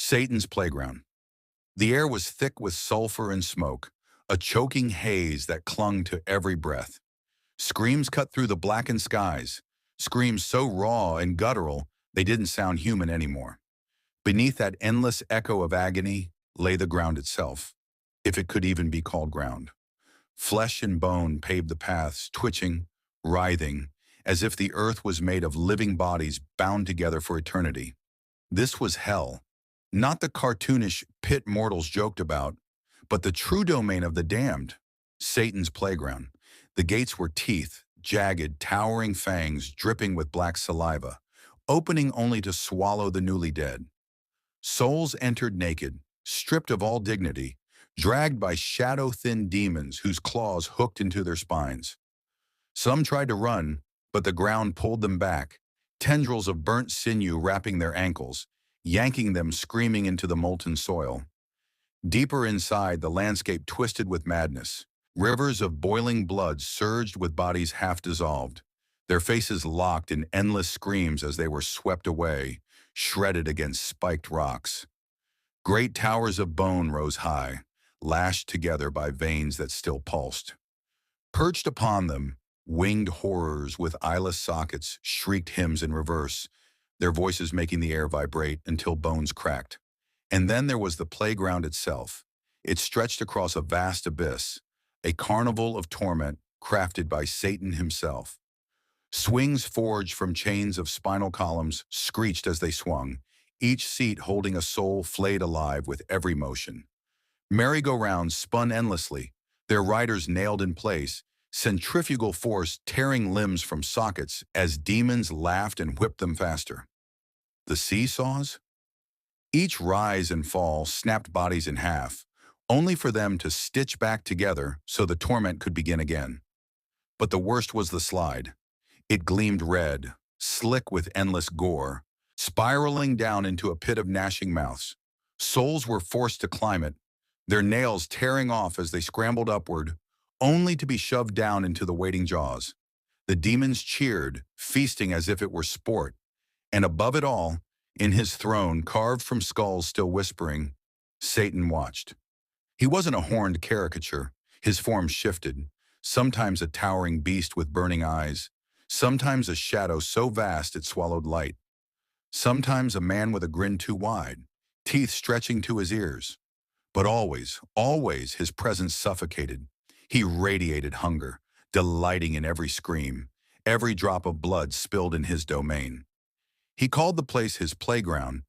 Satan's playground. The air was thick with sulfur and smoke, a choking haze that clung to every breath. Screams cut through the blackened skies, screams so raw and guttural they didn't sound human anymore. Beneath that endless echo of agony lay the ground itself, if it could even be called ground. Flesh and bone paved the paths, twitching, writhing, as if the earth was made of living bodies bound together for eternity. This was hell, not the cartoonish pit mortals joked about, but the true domain of the damned, Satan's playground. The gates were teeth, jagged, towering fangs dripping with black saliva, opening only to swallow the newly dead. Souls entered naked, stripped of all dignity, dragged by shadow-thin demons whose claws hooked into their spines. Some tried to run, but the ground pulled them back, tendrils of burnt sinew wrapping their ankles, yanking them screaming into the molten soil. Deeper inside, the landscape twisted with madness. Rivers of boiling blood surged with bodies half dissolved, their faces locked in endless screams as they were swept away, shredded against spiked rocks. Great towers of bone rose high, lashed together by veins that still pulsed. Perched upon them, winged horrors with eyeless sockets shrieked hymns in reverse, their voices making the air vibrate until bones cracked. And then there was the playground itself. It stretched across a vast abyss, a carnival of torment crafted by Satan himself. Swings forged from chains of spinal columns screeched as they swung, each seat holding a soul flayed alive with every motion. Merry-go-rounds spun endlessly, their riders nailed in place, centrifugal force tearing limbs from sockets as demons laughed and whipped them faster. The seesaws? Each rise and fall snapped bodies in half, only for them to stitch back together so the torment could begin again. But the worst was the slide. It gleamed red, slick with endless gore, spiraling down into a pit of gnashing mouths. Souls were forced to climb it, their nails tearing off as they scrambled upward, only to be shoved down into the waiting jaws. The demons cheered, feasting as if it were sport, and above it all, in his throne carved from skulls still whispering, Satan watched. He wasn't a horned caricature. His form shifted, sometimes a towering beast with burning eyes, sometimes a shadow so vast it swallowed light, sometimes a man with a grin too wide, teeth stretching to his ears. But always, always his presence suffocated. He radiated hunger, delighting in every scream, every drop of blood spilled in his domain. He called the place his playground